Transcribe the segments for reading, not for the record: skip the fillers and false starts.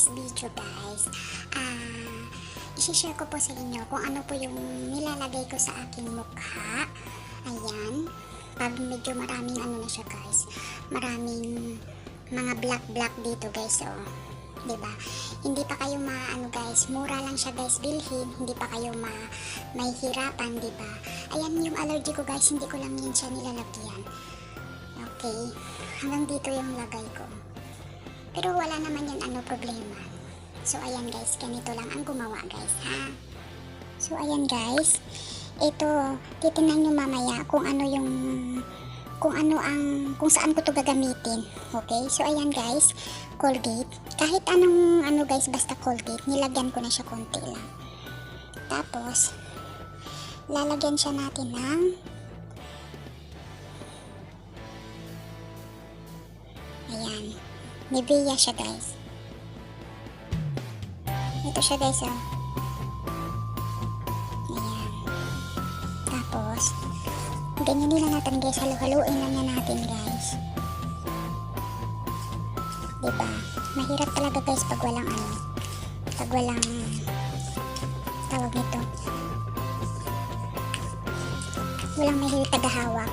today's video guys, isi-share ko po sa inyo kung ano po yung nilalagay ko sa aking mukha. Ayan, pag medyo maraming ano na siya guys, maraming mga black dito guys, oh. Diba? Hindi pa kayo maano guys, mura lang siya guys bilhin, hindi pa kayo mahihirapan, diba? Ayan yung allergy ko guys, hindi ko lang yan siya nilalagyan. Okay, hanggang dito yung lagay ko. Pero wala naman yan ano problema. So ayan guys, ganito lang ang gumawa guys ha. So ayan guys, ito titingnan nyo mamaya kung ano yung kung saan ko to gagamitin. Okay, so ayan guys, Colgate, kahit anong ano guys, basta Colgate, nilagyan ko na siya konti lang. Tapos lalagyan siya natin ng ayan, Nivea siya guys. Ito siya guys, oh. Ayan. Tapos ganyan din na natin guys, halu-haluin lang yan natin guys. Diba? Mahirap talaga guys pag walang ano, pag walang tawag nito, walang mahirap tagahawak.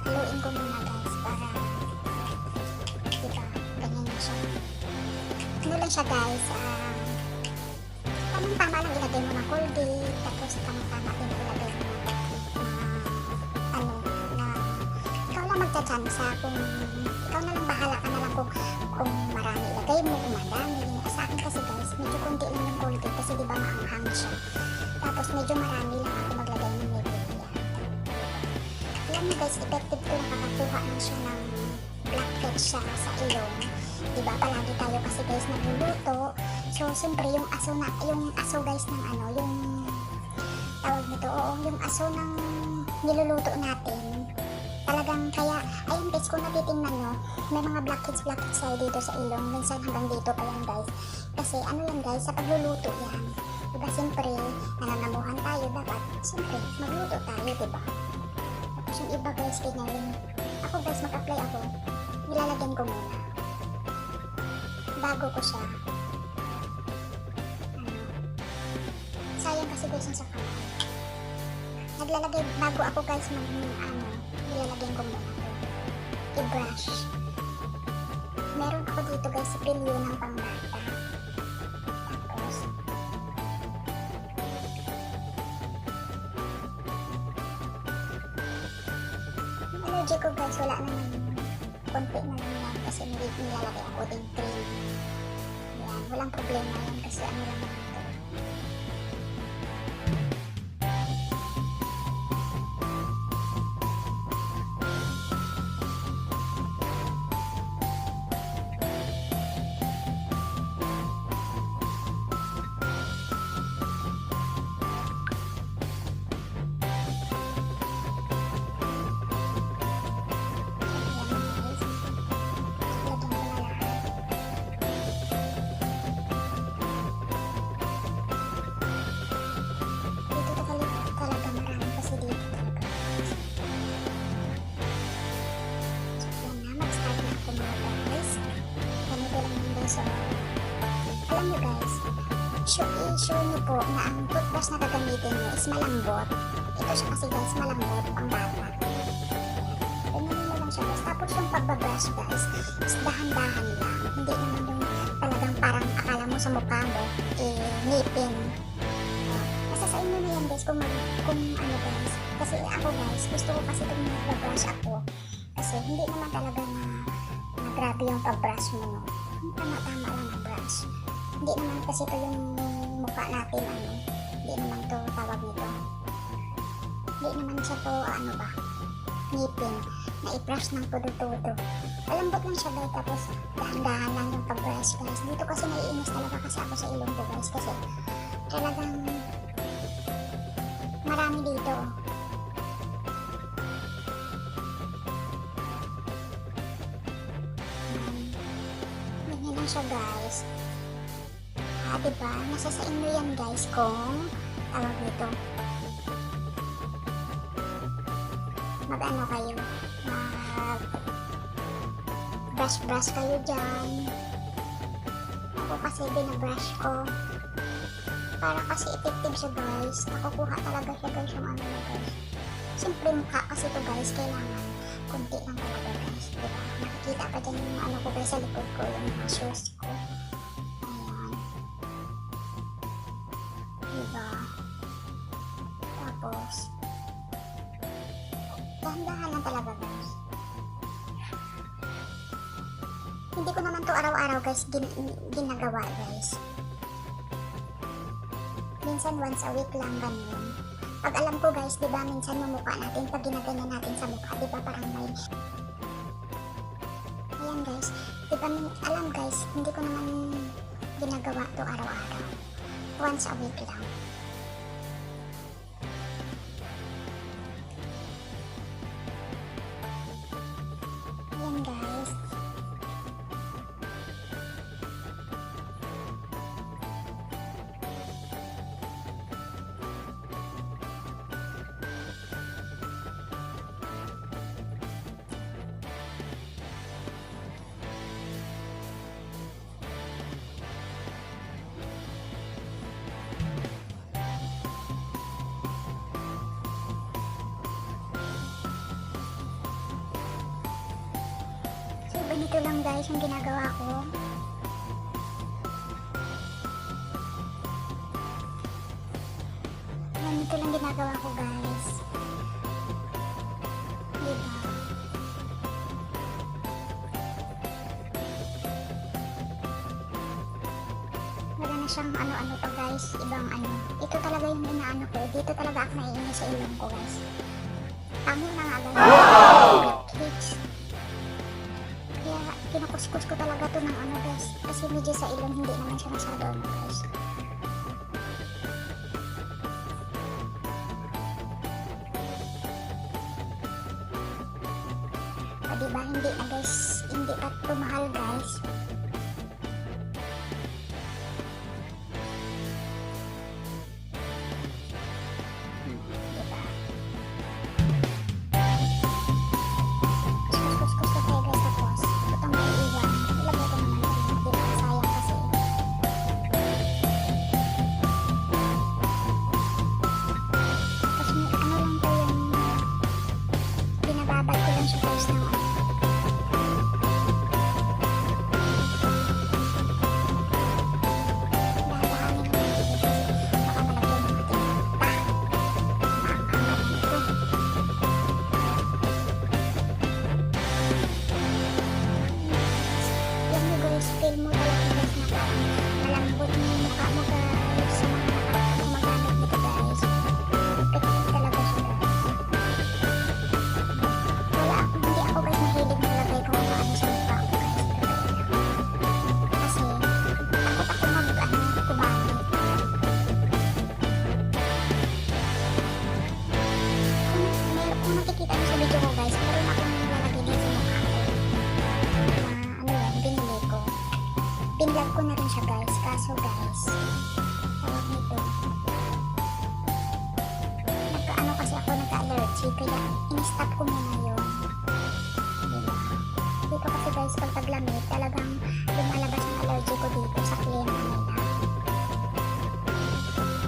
Haluin ko muna guys para diba, ganyan na siya. Ano lang siya guys, tamang-tama lang ilagay mo na Colgate, tapos tamang-tama din ilagay mo na ano, na ikaw lang magtsatsansa kung ikaw na lang bahala ka na lang kung marami ilagay mo, kung madami. Sa akin kasi guys, medyo konti lang yung Colgate kasi diba maanghang siya. Tapos medyo marami lang ako maglagay ng Nivea. Alam mo guys, effective ko nakakakuha na siya ng blackheads siya sa ilong. Diba, palagi tayo kasi guys nagluluto. So, siyempre yung aso guys ng ano, yung tawag nito, oo, yung aso ng niluluto natin. Talagang kaya, ayun guys, kung natitingnan nyo, may mga blackheads tayo dito sa ilong. Minsan hanggang dito pa yan guys. Kasi ano yan guys, sa pagluluto yan. Diba, siyempre, nangangamuhan tayo, dapat, siyempre, magluto tayo, diba? Yung iba guys, ganyan. Ako guys, mag-apply ako, nilalagyan ko muna bago ko siya sayang kasi guys yung sa kamay. Naglalagay bago ako guys nilalagyan ko muna i-brush. Meron ako dito guys sa pilyo ng pangbata. Tapos yung allergy ko guys, wala naman, konti na lang yan kasi nilalagay ako din cream. Yan, walang problema yan kasi ano lang naman ito. So, alam nyo guys, sure nyo po na ang toothbrush na gagamitin nyo is malambot. Ito siya kasi guys, malambot, pang bata. Ganyan nyo lang siya guys. Tapos yung pagbabrush guys, is dahan-dahan lang. Hindi naman yung talagang parang akala mo sa mukha mo, ngipin. Nasa sa inyo na yan guys, kung ano guys. Kasi ako guys, gusto ko kasi kung magbabrush ako. Kasi hindi naman talaga na grabe yung pag-brush mo, no? Tama-tama lang ang brush. Hindi naman kasi ito yung mukha natin, ano, hindi naman to tawag nito. Hindi naman siya to, ano ba, ngipin, na i-brush ng todo-todo. Malambot lang siya guys, tapos dahan-dahan lang yung pag-brush guys. Dito kasi naiinis talaga kasi ako sa ilong ko guys, kasi talagang marami dito. Siya guys, diba, nasa sa inyo yan guys kung tawag nito, mag-ano kayo, mag-brush-brush kayo dyan. Ako kasi binabrush ko. Para kasi effective siya guys. Nakukuha talaga siya guys yung ano na guys. Siyempre mukha kasi to guys. Kailangan konti lang talaga guys. Diba? Nakikita pa dyan yung ano ko guys sa likod ko. Yung mga shoes ko. Ayan. Diba? Tapos dahan-dahan lang talaga guys. Hindi ko naman to araw-araw guys ginagawa guys. Minsan once a week lang ganun. Pag alam ko guys, di ba minsan yung mukha natin, pag ginaganyan natin sa mukha, di ba parang may... Ayan guys, di ba alam guys, hindi ko naman ginagawa to araw-araw. Once a week lang. Ayan guys. So, ganito lang guys yung ginagawa ko. Ganito lang ginagawa ko guys. Diba? Wala na siyang ano-ano pa guys. Ibang ano. Ito talaga yung inaano ko. Dito talaga ako naiinis sa ilong ko guys. Tamo na nga guys. Blackheads. Kaya kinukuskus ko talaga to ng ano guys. Kasi medyo sa ilong hindi naman siya masyado ano guys. O diba hindi na guys. Hindi pa to mahal guys. Diba? Kuskus ko tayo guys tapos. Itong may iwan. Ilagay ko naman ito. Diba? Sayang kasi. Tapos may ano lang to yung binababad ko lang siya guys ng ano. Dahan-dahanin lang ito guys. Baka malagyan ng ating yan mo guys, feel mo talaga guys na parang malambot yung mukha mo guys sa mga gumagamit nito guys. Effective talaga siya guys. Hindi ako guys mahilig maglagay kung ano sa mukha ko guys. Kasi takot ako gumamit. Kung nakikita niyo sa video ko guys, meron akong nilalagay din sa mukha ko. Na ano yan, binili ko. Pinlog ko na rin siya guys. Kaso guys, tawag nito. Nagkaano kasi ako nagka-allergy. Kaya in-stop ko muna yun. Diba? Dito kasi guys, pag taglamig, talagang lumalabas ang allergy ko dito sa klima nila.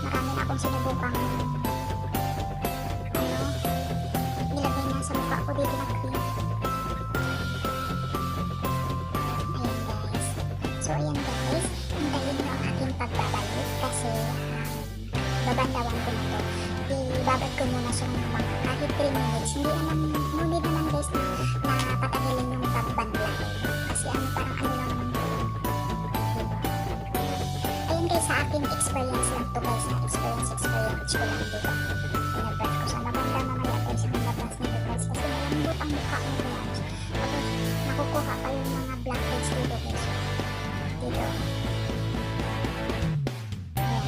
Marami na akong sinubukang nilagay na sa mukha ko dito na cream. Ayan guys. So ayan guys, hintayin nyo ang aking pagbabalik kasi babandawan ko na to. Ibabad ko muna siya ng mga kahit 3 minutes. Hindi naman, no need naman guys na patagilin yung pagbanda ko. Kasi ano, parang ano lang naman to. Diba? Ayun guys, sa aking experience lang to guys. Na experience ko lang dito. Pinabrush ko sa mabanda mamaya guys ang labas nito guys. Kasi malambot ang mukha mo guys. Tapos nakukuha pa yung mga blackheads dito guys. Dito. Ayan.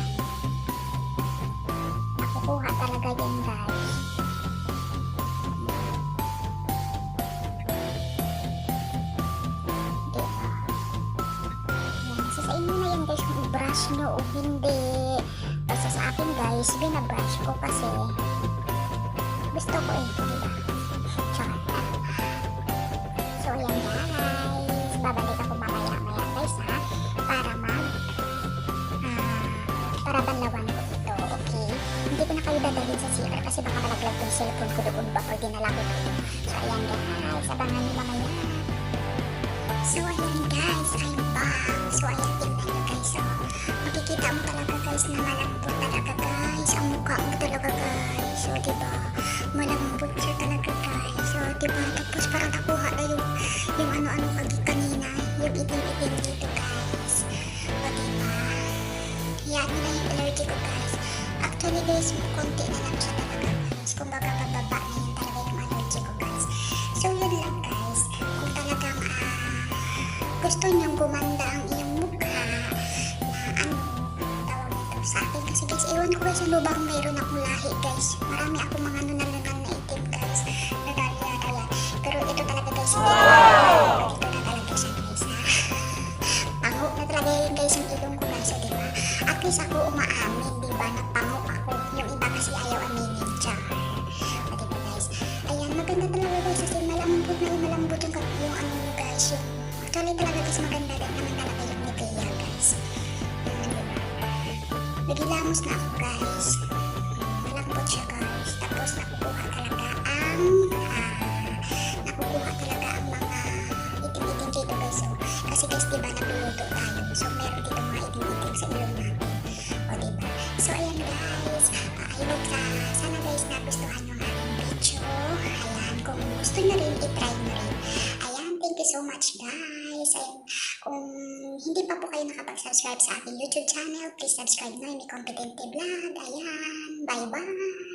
Nakukuha talaga yan guys. Diba? Ayan. So sa inyo na yan guys kung i-brush nyo o hindi. Basta sa akin guys, binabrush ko kasi gusto ko eh. Diba? Charot. So ayan guys. cellphone ko doon ba or dinala ko doon. So ayan guys, abangan nyo mamaya. So ayan guys, I'm back. So ayan, tingnan nyo guys. So makikita mo talaga guys na malambot talaga guys. Ang mukha mo talaga guys. So diba, malambot siya talaga guys. So diba, tapos parang nakuha na yung ano-ano kanina. Yung itim-itim dito guys. O diba, yan na yung allergy ko guys. Actually guys, konti na lang siya talaga guys. Kumbaga bababa na yun talaga yung allergy ko guys. So yun lang guys. Kung talagang gusto niyong gumanda ang iyong mukha na ano, tawag nito sa akin. Kasi guys, ewan ko guys, ano bang meron akong lahi guys. Marami akong mga nunalunan na itim guys. Nadali. Pero ito talaga guys, hindi ko dito na talaga siya guys ha. Pango na talaga yun guys yung ilong ko guys. So diba, at least ako umaamin diba na pango ako. Yung iba kasi ayaw aminin char. O diba guys, ayan maganda talaga guys kasi malambot yung ano mo guys. Yung actually talaga guys maganda din naman talaga yung Nivea guys. Diba? Nagilamos na ako guys. Malambot siya guys. Tapos nakukuha talaga ang mga itim-itim dito guys. So, kasi guys diba nagluluto tayo. So meron dito mga itim-itim sa ilong natin. O diba? So ayan guys. I hope sana guys nagustuhan yung aking video. Ayan, kung gusto nyo rin, itry nyo rin. Ayan, thank you so much guys. Ayan, kung hindi pa po kayo nakapag-subscribe sa aking YouTube channel, please subscribe na, Amy Competente Vlog. Ayan, bye-bye!